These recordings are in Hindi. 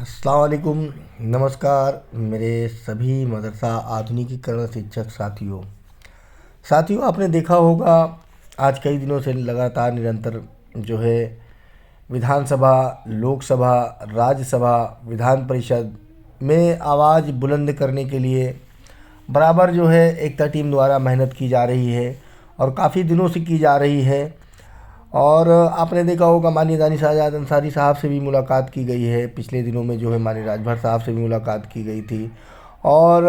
अस्सलाम वालेकुम। नमस्कार मेरे सभी मदरसा आधुनिकीकरण शिक्षक साथियों, आपने देखा होगा आज कई दिनों से लगातार निरंतर जो है विधानसभा, लोकसभा, राज्यसभा, विधान परिषद में आवाज़ बुलंद करने के लिए बराबर जो है एकता टीम द्वारा मेहनत की जा रही है और काफ़ी दिनों से की जा रही है। और आपने देखा होगा माननीय दानिश आज़ाद अंसारी साहब से भी मुलाकात की गई है। पिछले दिनों में जो है माननीय राजभर साहब से भी मुलाकात की गई थी और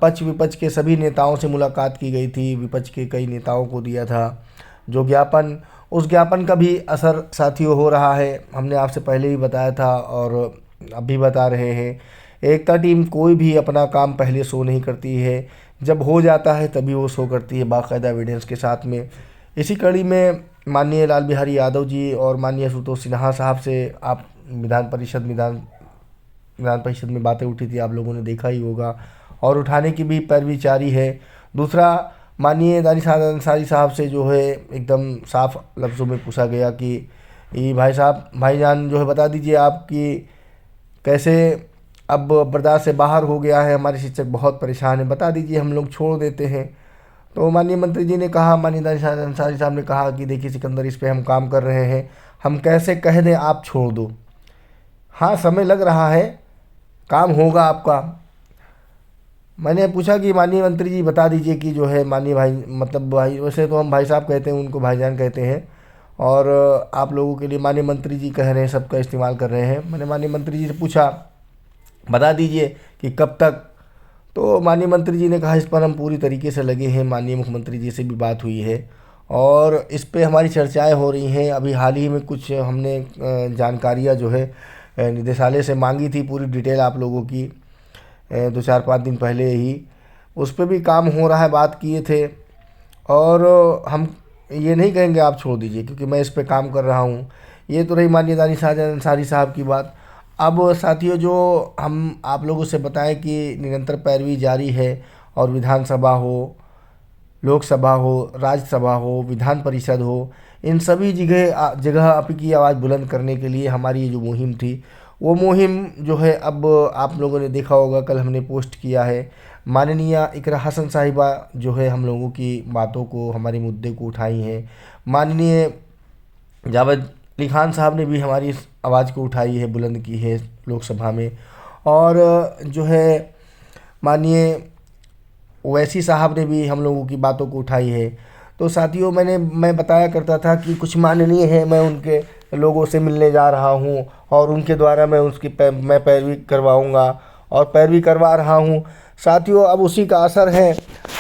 पक्ष विपक्ष के सभी नेताओं से मुलाकात की गई थी। विपक्ष के कई नेताओं को दिया था जो ज्ञापन, उस ज्ञापन का भी असर साथियों हो रहा है। हमने आपसे पहले ही बताया था और अब भी बता रहे हैं, एकता टीम कोई भी अपना काम पहले शो नहीं करती है, जब हो जाता है तभी वो शो करती है बाकायदा एविडेंस के साथ में। इसी कड़ी में माननीय लाल बिहारी यादव जी और माननीय आशुतोष सिन्हा साहब से आप विधान परिषद में बातें उठी थी, आप लोगों ने देखा ही होगा और उठाने की भी पैरवी जारी है। दूसरा, माननीय दानिश आज़ाद अंसारी साहब से जो है एकदम साफ लफ्ज़ों में पूछा गया कि ये भाई साहब, भाईजान जो है बता दीजिए आपकी कैसे अब बर्दाश्त से बाहर हो गया है, हमारे शिक्षक बहुत परेशान हैं, बता दीजिए हम लोग छोड़ देते हैं। तो माननीय मंत्री जी ने कहा, माननीय दानिश अंसारी साहब ने कहा कि देखिए सिकंदर, इस पे हम काम कर रहे हैं, हम कैसे कह दें आप छोड़ दो। हाँ, समय लग रहा है, काम होगा आपका। मैंने पूछा कि माननीय मंत्री जी बता दीजिए कि जो है माननीय भाई, मतलब भाई, वैसे तो हम भाई साहब कहते हैं, उनको भाईजान कहते हैं और आप लोगों के लिए माननीय मंत्री जी कह रहे हैं, सबका इस्तेमाल कर रहे हैं। मैंने माननीय मंत्री जी से पूछा बता दीजिए कि कब तक। तो माननीय मंत्री जी ने कहा इस पर हम पूरी तरीके से लगे हैं। माननीय मुख्यमंत्री जी से भी बात हुई है और इस पे हमारी चर्चाएं हो रही हैं। अभी हाल ही में कुछ हमने जानकारियां जो है निदेशालय से मांगी थी, पूरी डिटेल आप लोगों की 2-4-5 दिन पहले ही, उस पर भी काम हो रहा है, बात किए थे। और हम ये नहीं कहेंगे आप छोड़ दीजिए, क्योंकि मैं इस पे काम कर रहा हूँ। ये तो रही माननीय दानिश आज़ाद अंसारी साहब की बात। अब साथियों, जो हम आप लोगों से बताएं कि निरंतर पैरवी जारी है और विधानसभा हो, लोकसभा हो, राज्यसभा हो, विधान परिषद हो, इन सभी जगह जगह आपकी आवाज़ बुलंद करने के लिए हमारी ये जो मुहिम थी, वो मुहिम जो है अब आप लोगों ने देखा होगा, कल हमने पोस्ट किया है। माननीय इकरा हसन साहिबा जो है हम लोगों की बातों को, हमारे मुद्दे को उठाई हैं। माननीय जावेद अली खान साहब ने भी हमारी इस आवाज़ को उठाई है, बुलंद की है लोकसभा में। और जो है माननीय ओवैसी साहब ने भी हम लोगों की बातों को उठाई है। तो साथियों, मैं बताया करता था कि कुछ माननीय है, मैं उनके लोगों से मिलने जा रहा हूं और उनके द्वारा मैं पैरवी करवाऊंगा और पैरवी करवा रहा हूं। साथियों, अब उसी का असर है।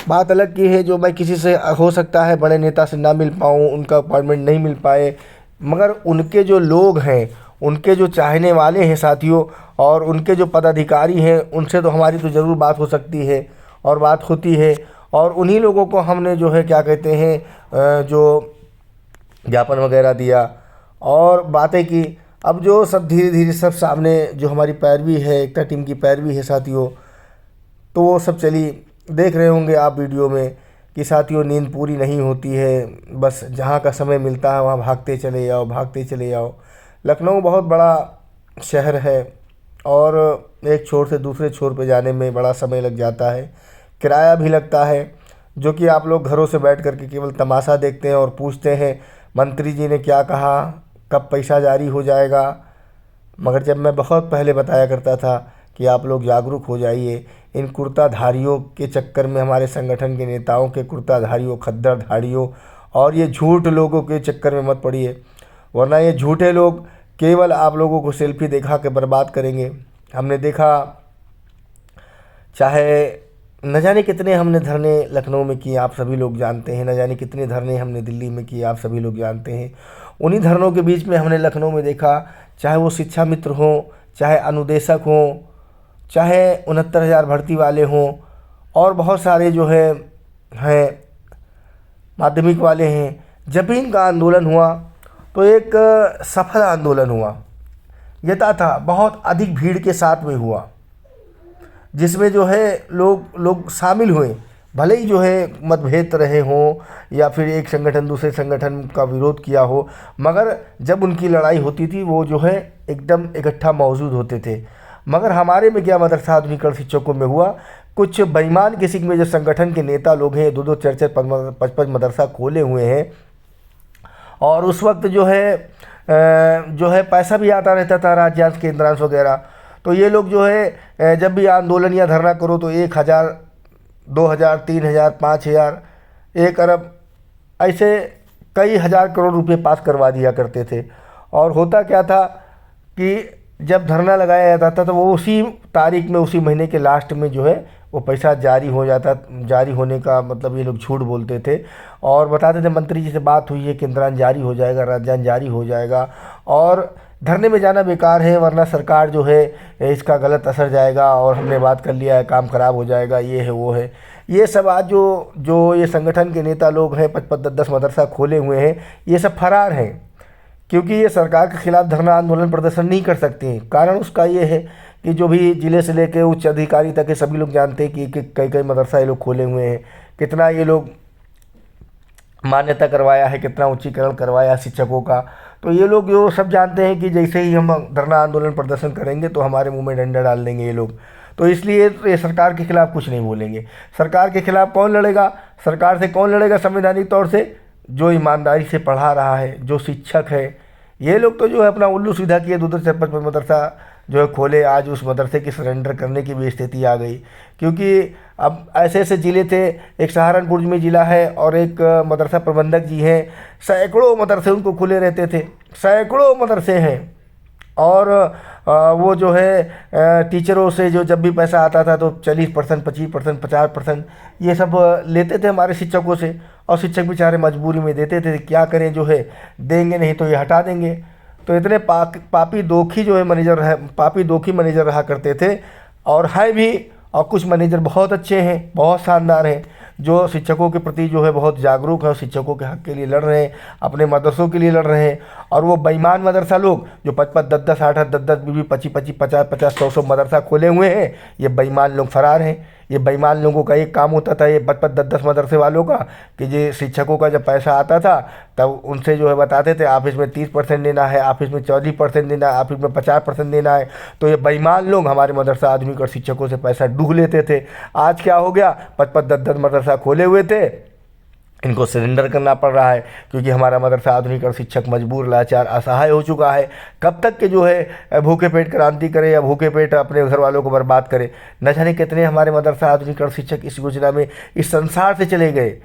बात अलग की है, जो मैं किसी से हो सकता है बड़े नेता से ना मिल पाऊँ, उनका अपॉइंटमेंट नहीं मिल पाए, मगर उनके जो लोग हैं, उनके जो चाहने वाले हैं साथियों, और उनके जो पदाधिकारी हैं, उनसे तो हमारी तो ज़रूर बात हो सकती है और बात होती है। और उन्हीं लोगों को हमने जो है क्या कहते हैं, जो ज्ञापन वगैरह दिया और बातें की। अब जो सब धीरे धीरे सब सामने जो हमारी पैरवी है, एकता टीम की पैरवी है साथियों, तो वो सब चली देख रहे होंगे आप वीडियो में कि साथियों नींद पूरी नहीं होती है, बस जहाँ का समय मिलता है वहाँ भागते चले जाओ, भागते चले जाओ। लखनऊ बहुत बड़ा शहर है और एक छोर से दूसरे छोर पे जाने में बड़ा समय लग जाता है, किराया भी लगता है, जो कि आप लोग घरों से बैठ कर के केवल तमाशा देखते हैं और पूछते हैं मंत्री जी ने क्या कहा, कब पैसा जारी हो जाएगा। मगर जब मैं बहुत पहले बताया करता था कि आप लोग जागरूक हो जाइए, इन कुर्ताधारियों के चक्कर में, हमारे संगठन के नेताओं के कुर्ताधारियों, खद्दरधारियों और ये झूठ लोगों के चक्कर में मत पड़िए, वरना ये झूठे लोग केवल आप लोगों को सेल्फी दिखा के बर्बाद करेंगे। हमने देखा, चाहे न जाने कितने हमने धरने लखनऊ में किए, आप सभी लोग जानते हैं, न जाने कितने धरने हमने दिल्ली में किए, आप सभी लोग जानते हैं। उन्हीं धरनों के बीच में हमने लखनऊ में देखा, चाहे वो शिक्षा मित्र हों, चाहे अनुदेशक हों, चाहे 69,000 भर्ती वाले हों और बहुत सारे जो हैं माध्यमिक वाले हैं, जब भी इनका आंदोलन हुआ तो एक सफल आंदोलन हुआ। यथा बहुत अधिक भीड़ के साथ में हुआ, जिसमें जो है लोग शामिल हुए। भले ही जो है मतभेद रहे हों या फिर एक संगठन दूसरे संगठन का विरोध किया हो, मगर जब उनकी लड़ाई होती थी वो जो है एकदम इकट्ठा मौजूद होते थे। मगर हमारे में क्या मदरसा आधुनिकरण शिक्षकों में हुआ, कुछ बेईमान किस्म में जो संगठन के नेता लोग हैं, दो दो चार चार पाँच पाँच मदरसा खोले हुए हैं, और उस वक्त जो है पैसा भी आता रहता था, राज्यांश केंद्रांश वगैरह। तो ये लोग जो है जब भी आंदोलन या धरना करो तो 1,000, 2,000, 3,000, 5,000, 1 अरब, ऐसे कई हज़ार करोड़ रुपए पास करवा दिया करते थे। और होता क्या था कि जब धरना लगाया जाता था तो वो उसी तारीख में, उसी महीने के लास्ट में जो है वो पैसा जारी हो जाता। जारी होने का मतलब ये लोग झूठ बोलते थे और बताते थे मंत्री जी से बात हुई है, केंद्रांश जारी हो जाएगा, राज्यांश जारी हो जाएगा, और धरने में जाना बेकार है वरना सरकार जो है इसका गलत असर जाएगा, और हमने बात कर लिया है, काम खराब हो जाएगा, ये है वो है। ये सब आज जो ये संगठन के नेता लोग हैं, 5-5, 10-10 मदरसा खोले हुए हैं, ये सब फरार हैं, क्योंकि ये सरकार के खिलाफ धरना आंदोलन प्रदर्शन नहीं कर सकते हैं। कारण उसका ये है कि जो भी जिले से लेकर उच्च अधिकारी तक के सभी लोग जानते हैं कि कई कई मदरसा ये लोग खोले हुए हैं, कितना ये लोग मान्यता करवाया है, कितना उच्चीकरण करवाया शिक्षकों का। तो ये लोग जो सब जानते हैं कि जैसे ही हम धरना आंदोलन प्रदर्शन करेंगे तो हमारे मुंह में डंडा डाल देंगे ये लोग। तो इसलिए ये सरकार के खिलाफ कुछ नहीं बोलेंगे। सरकार के खिलाफ कौन लड़ेगा? सरकार से कौन लड़ेगा संवैधानिक तौर से? जो ईमानदारी से पढ़ा रहा है, जो शिक्षक है। ये लोग तो जो है अपना उल्लू सीधा किए, 2-2 मदरसा जो है खोले, आज उस मदरसे की सरेंडर करने की भी स्थिति आ गई। क्योंकि अब ऐसे ऐसे ज़िले थे, एक सहारनपुर में ज़िला है और एक मदरसा प्रबंधक जी हैं, सैकड़ों मदरसे उनको खुले रहते थे, सैकड़ों मदरसे हैं। और वो जो है टीचरों से जो जब भी पैसा आता था तो 40%, 25%, 50% ये सब लेते थे हमारे शिक्षकों से, और शिक्षक बेचारे मजबूरी में देते थे। क्या करें, जो है देंगे नहीं तो ये हटा देंगे। तो इतने पापी दोखी जो है मैनेजर है, पापी दोखी मैनेजर रहा करते थे, और है भी। और कुछ मैनेजर बहुत अच्छे हैं, बहुत शानदार हैं, जो शिक्षकों के प्रति जो है बहुत जागरूक है और शिक्षकों के हक़ के लिए लड़ रहे हैं, अपने मदरसों के लिए लड़ रहे हैं। और वो बेईमान मदरसा लोग जो 5-5, 10-10, 8-8, 10-10, 20-20, 25-25, 50-50, 100-100 मदरसा खोले हुए हैं, ये बेईमान लोग फरार हैं। ये बेईमान लोगों का एक काम होता था, ये 5-5, 10-10 मदरसे वालों का, कि ये शिक्षकों का जब पैसा आता था तब उनसे जो है बताते थे ऑफिस में 30% देना है, ऑफिस में 40% देना है, ऑफिस में 50% देना है। तो ये बेईमान लोग हमारे मदरसा आधुनिक और शिक्षकों से पैसा डूब लेते थे। आज क्या हो गया, 5-5, 10-10 मदरसा खोले हुए थे, इनको सरेंडर करना पड़ रहा है, क्योंकि हमारा मदरसा आधुनिक और शिक्षक मजबूर, लाचार, असहाय हो चुका है। कब तक के जो है भूखे पेट क्रांति करे या भूखे पेट अपने घर वालों को बर्बाद करे। न जाने कितने हमारे मदरसा आधुनिक और शिक्षक इस योजना में इस संसार से चले गए,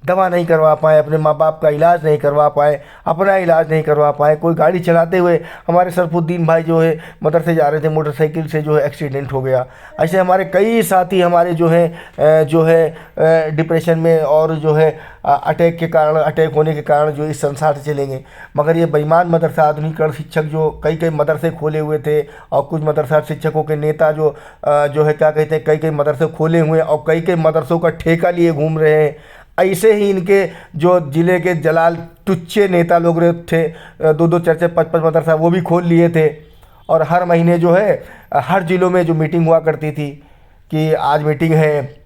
दवा नहीं करवा पाए, अपने माँ बाप का इलाज नहीं करवा पाए, अपना इलाज नहीं करवा पाए। कोई गाड़ी चलाते हुए हमारे सरफुद्दीन भाई जो है मदरसे जा रहे थे, मोटरसाइकिल से जो है एक्सीडेंट हो गया। ऐसे हमारे कई साथी हमारे जो है डिप्रेशन में और जो है अटैक होने के कारण जो इस संसार से चलेंगे। मगर ये बेईमान मदरसा आधुनिकरण शिक्षक जो कई कई मदरसे खोले हुए थे, और कुछ मदरसा शिक्षकों के नेता जो है क्या कहते हैं, कई कई मदरसे खोले हुए और कई कई मदरसों का ठेका लिए घूम रहे हैं। ऐसे ही इनके जो ज़िले के जलाल टुच्चे नेता लोग थे, 2-2, 4-4, 5-5 मदरसा वो भी खोल लिए थे। और हर महीने जो है हर ज़िलों में जो मीटिंग हुआ करती थी कि आज मीटिंग है,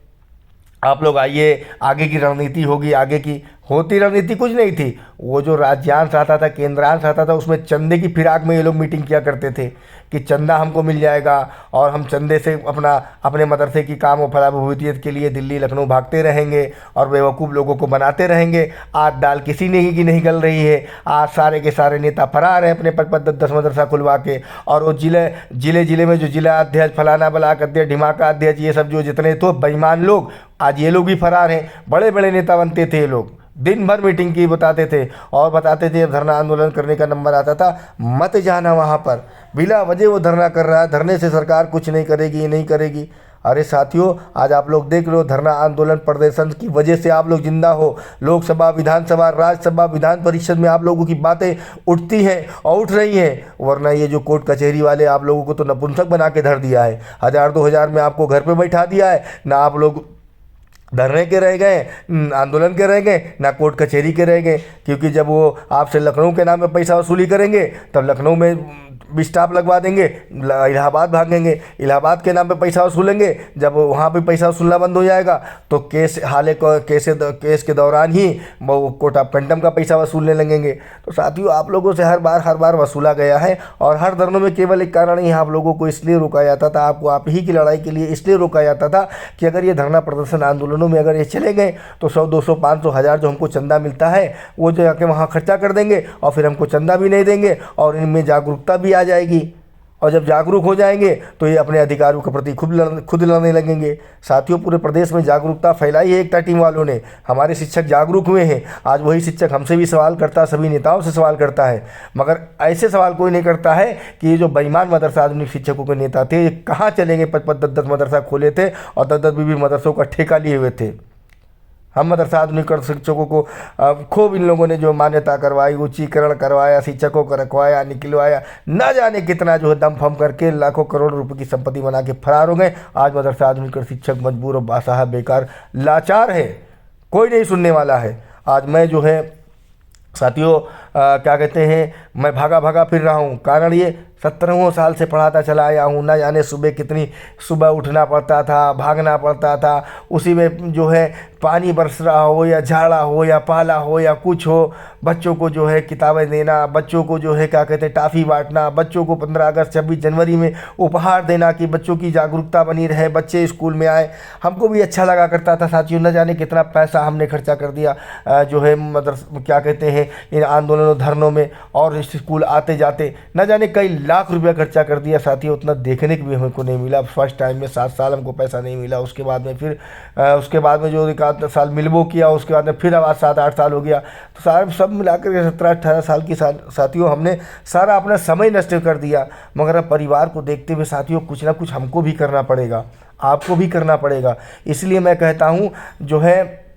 आप लोग आइए, आगे की रणनीति होगी। आगे की होती रणनीति कुछ नहीं थी। वो जो राज्यांश आता था, केंद्रांश आता था, उसमें चंदे की फिराक में ये लोग मीटिंग किया करते थे कि चंदा हमको मिल जाएगा और हम चंदे से अपने मदरसे की काम और फलाभूतियत के लिए दिल्ली लखनऊ भागते रहेंगे और बेवकूफ़ लोगों को बनाते रहेंगे। आज दाल किसी ने की नहीं गल रही है। आज सारे के सारे नेता फरार हैं अपने 5-5, 10-10 मदरसा खुलवा के। और वो जिले में जो जिला अध्यक्ष, फलाना ब्लाक अध्यक्ष, ढिमाका अध्यक्ष, ये सब जो जितने तो बेईमान लोग, आज ये लोग भी फरार हैं। बड़े बड़े नेता बनते थे ये लोग, दिन भर मीटिंग की बताते थे और बताते थे। धरना आंदोलन करने का नंबर आता था, मत जाना वहाँ पर, बिला वजह वो धरना कर रहा है, धरने से सरकार कुछ नहीं करेगी, नहीं करेगी। अरे साथियों, आज आप लोग देख लो, धरना आंदोलन प्रदर्शन की वजह से आप लोग जिंदा हो। लोकसभा, विधानसभा, राज्यसभा, विधान परिषद में आप लोगों की बातें उठती हैं और उठ रही हैं। वरना ये जो कोर्ट कचहरी वाले आप लोगों को तो नपुंसक बना के धर दिया है। 1000-2000 में आपको घर पे बैठा दिया है। ना आप लोग धरने के रह गए, आंदोलन के रह गए, ना कोर्ट कचहरी के रह गए। क्योंकि जब वो आपसे लखनऊ के नाम पे पैसा वसूली करेंगे तब लखनऊ में स्टाफ लगवा देंगे, इलाहाबाद भागेंगे, इलाहाबाद के नाम पे पैसा वसूलेंगे। जब वहाँ पे पैसा वसूलना बंद हो जाएगा तो केस के दौरान ही वो कोर्ट ऑफ कंटेम्प्ट का पैसा वसूलने लगेंगे। तो साथियों, आप लोगों से हर बार वसूला गया है, और हर धरनों में केवल एक कारण ही आप लोगों को इसलिए रोका जाता था, आपको आप ही की लड़ाई के लिए इसलिए रोका जाता था कि अगर ये धरना प्रदर्शन आंदोलनों में अगर ये चले गए तो 100, 200, 500, 1000 जो हमको चंदा मिलता है वो जो जाके वहाँ खर्चा कर देंगे, और फिर हमको चंदा भी नहीं देंगे, और इनमें जागरूकता भी आ जाएगी। और जब जागरूक हो जाएंगे तो ये अपने अधिकारों के प्रति खुद लड़ने लगेंगे। साथियों, पूरे प्रदेश में जागरूकता फैलाई है एकता टीम वालों ने। हमारे शिक्षक जागरूक हुए हैं। आज वही शिक्षक हमसे भी सवाल करता है, सभी नेताओं से सवाल करता है, मगर ऐसे सवाल कोई नहीं करता है कि ये जो बेईमान मदरसा आधुनिक शिक्षकों के नेता थे ये कहाँ चले गए। 5-5, 10-10 मदरसा खोले थे और 10-10, 20 मदरसों का ठेका लिए हुए थे। हम मदरसा आधुनिक शिक्षकों को खूब इन लोगों ने जो मान्यता करवाई, उच्चीकरण करवाया, शिक्षकों को रखवाया, निकलवाया, न जाने कितना जो है दम फम करके लाखों करोड़ रुपए की संपत्ति बना के फरार हो गए। आज मदरसा आधुनिक शिक्षक मजबूर और बासाह, बेकार, लाचार है, कोई नहीं सुनने वाला है। आज मैं जो है साथियों क्या कहते हैं, मैं भागा फिर रहा हूँ। कारण ये 17वें साल से पढ़ाता चला आया हूँ। ना जाने सुबह उठना पड़ता था, भागना पड़ता था, उसी में जो है पानी बरस रहा हो या झाड़ा हो या पाला हो या कुछ हो, बच्चों को जो है किताबें देना, बच्चों को जो है क्या कहते हैं टाफ़ी बांटना, बच्चों को 15 अगस्त 26 जनवरी में उपहार देना कि बच्चों की जागरूकता बनी रहे, बच्चे स्कूल में आए। हमको भी अच्छा लगा करता था साथियों। न जाने कितना पैसा हमने खर्चा कर दिया जो है क्या कहते हैं इन आंदोलनों धरनों में, और स्कूल आते जाते न जाने कई लाख रुपया खर्चा कर दिया साथियों। उतना देखने को भी हमको नहीं मिला। फर्स्ट टाइम में 7 साल हमको पैसा नहीं मिला। उसके बाद में फिर उसके बाद में जो 1 साल मिलबो किया, उसके बाद में फिर अब 7-8 साल हो गया। तो सारे सब मिलाकर के 17-18 साल की साथियों हमने सारा अपना समय नष्ट कर दिया। मगर अब परिवार को देखते हुए साथियों कुछ ना कुछ हमको भी करना पड़ेगा, आपको भी करना पड़ेगा। इसलिए मैं कहता हूँ जो है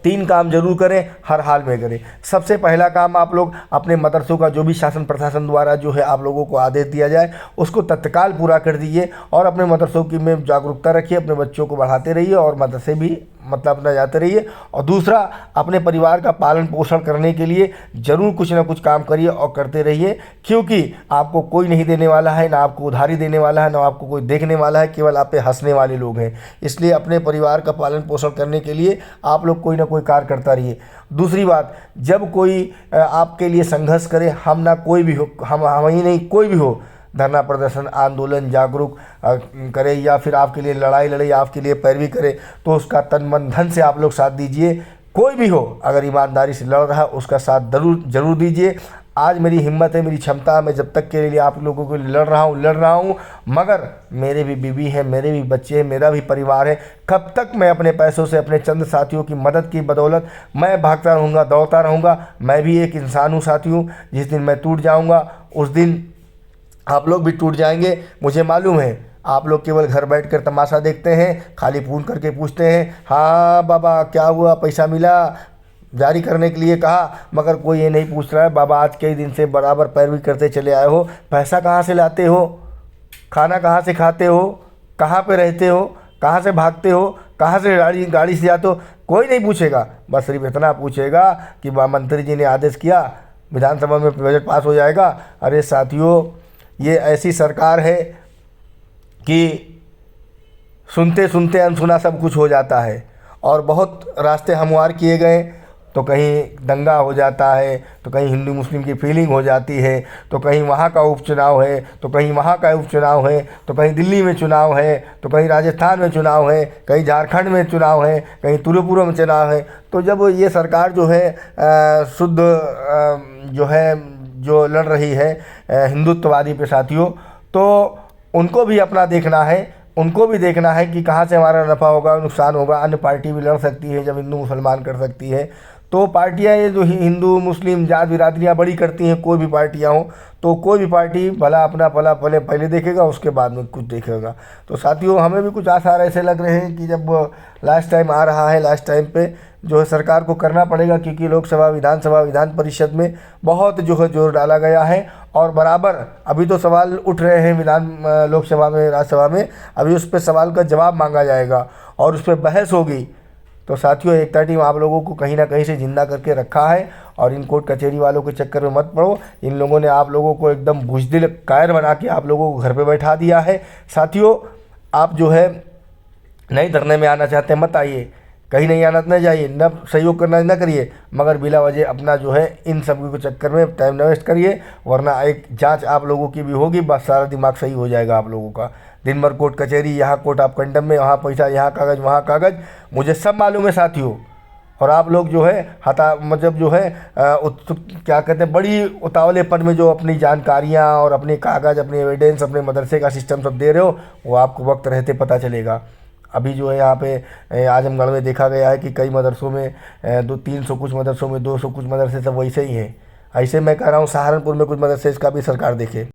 3 काम जरूर करें, हर हाल में करें। सबसे पहला काम, आप लोग अपने मदरसों का जो भी शासन प्रशासन द्वारा जो है आप लोगों को आदेश दिया जाए उसको तत्काल पूरा कर दीजिए, और अपने मदरसों की में जागरूकता रखिए, अपने बच्चों को बढ़ाते रहिए और मदरसे भी अपना जाते रहिए। और दूसरा, अपने परिवार का पालन पोषण करने के लिए ज़रूर कुछ ना कुछ काम करिए और करते रहिए, क्योंकि आपको कोई नहीं देने वाला है, ना आपको उधारी देने वाला है, ना आपको कोई देखने वाला है, केवल आप पे हंसने वाले लोग हैं। इसलिए अपने परिवार का पालन पोषण करने के लिए आप लोग कोई ना कोई कार्य करता रहिए। दूसरी बात, जब कोई आपके लिए संघर्ष करे, हम ना कोई भी हो, हम ही नहीं कोई भी हो, धरना प्रदर्शन आंदोलन जागरूक करे या फिर आपके लिए लड़ाई लड़े या आपके लिए पैरवी करे, तो उसका तन मन धन से आप लोग साथ दीजिए। कोई भी हो अगर ईमानदारी से लड़ रहा है उसका साथ जरूर दीजिए। आज मेरी हिम्मत है, मेरी क्षमता, मैं जब तक के लिए आप लोगों को लड़ रहा हूँ, मगर मेरे भी बीवी है, मेरे भी बच्चे हैं, मेरा भी परिवार है। कब तक मैं अपने पैसों से, अपने चंद साथियों की मदद की बदौलत मैं भागता रहूँगा, दौड़ता रहूँगा? मैं भी एक इंसान हूँ साथियों। जिस दिन मैं टूट जाऊँगा उस दिन आप लोग भी टूट जाएंगे, मुझे मालूम है। आप लोग केवल घर बैठकर तमाशा देखते हैं, खाली फ़ोन करके पूछते हैं, हाँ बाबा क्या हुआ, पैसा मिला, जारी करने के लिए कहा, मगर कोई ये नहीं पूछ रहा है बाबा आज कई दिन से बराबर पैरवी करते चले आए हो, पैसा कहाँ से लाते हो, खाना कहाँ से खाते हो, कहाँ पे रहते हो, कहाँ से भागते हो, कहाँ से गाड़ी से जाते हो? कोई नहीं पूछेगा। बस सिर्फ इतना पूछेगा कि मंत्री जी ने आदेश किया, विधानसभा में बजट पास हो जाएगा। अरे साथियों, ये ऐसी सरकार है कि सुनते सुनते अनसुना सब कुछ हो जाता है, और बहुत रास्ते हमवार किए गए, तो कहीं दंगा हो जाता है, तो कहीं हिंदू मुस्लिम की फीलिंग हो जाती है, तो कहीं वहाँ का उपचुनाव है, तो कहीं वहाँ का उपचुनाव है, तो कहीं दिल्ली में चुनाव है, तो कहीं राजस्थान में चुनाव है, कहीं झारखंड में चुनाव है, कहीं त्रिपुरा में चुनाव है। तो जब ये सरकार जो है शुद्ध जो है जो लड़ रही है हिंदुत्ववादी पे साथियों, तो उनको भी अपना देखना है, उनको भी देखना है कि कहाँ से हमारा नफ़ा होगा, नुकसान होगा। अन्य पार्टी भी लड़ सकती है जब हिंदू मुसलमान कर सकती है, तो पार्टियाँ ये जो हिंदू मुस्लिम जात बिरादरियाँ बड़ी करती हैं, कोई भी पार्टियाँ हों, तो कोई भी पार्टी भला अपना भला पहले देखेगा, उसके बाद में कुछ देखेगा। तो साथियों, हमें भी कुछ आसार ऐसे लग रहे हैं कि जब लास्ट टाइम आ रहा है, लास्ट टाइम पे जो है सरकार को करना पड़ेगा, क्योंकि लोकसभा, विधानसभा, विधान परिषद में बहुत जो है जोर डाला गया है, और बराबर अभी तो सवाल उठ रहे हैं लोकसभा में, राज्यसभा में, अभी उस पर सवाल का जवाब मांगा जाएगा और उस पर बहस होगी। तो साथियों, एकता टीम आप लोगों को कहीं ना कहीं से जिंदा करके रखा है, और इन कोर्ट कचहरी वालों के चक्कर में मत पड़ो। इन लोगों ने आप लोगों को एकदम बुज़दिल कायर बना के आप लोगों को घर पे बैठा दिया है। साथियों, आप जो है नहीं धरने में आना चाहते मत आइए, कहीं नहीं आना न जाइए, न सहयोग करना न करिए, मगर बिला वजह अपना जो है इन सब के चक्कर में टाइम न वेस्ट करिए, वरना एक जांच आप लोगों की भी होगी, बस सारा दिमाग सही हो जाएगा आप लोगों का। दिन भर कोर्ट कचहरी, यहाँ कोर्ट आप कंडम में, वहाँ पैसा, यहाँ कागज़ वहाँ कागज़, मुझे सब मालूम है साथियों। और आप लोग जो है मतलब जो है क्या कहते हैं, बड़ी उतावलेपन में जो अपनी जानकारियाँ और अपने कागज़, अपने एविडेंस, अपने मदरसे का सिस्टम सब दे रहे हो, वो आपको वक्त रहते पता चलेगा। अभी जो है यहाँ पे आजमगढ़ में देखा गया है कि कई मदरसों में 300 कुछ मदरसों में 200 कुछ मदरसे सब वैसे ही हैं। ऐसे मैं कह रहा हूँ सहारनपुर में कुछ मदरसे इसका भी सरकार देखे।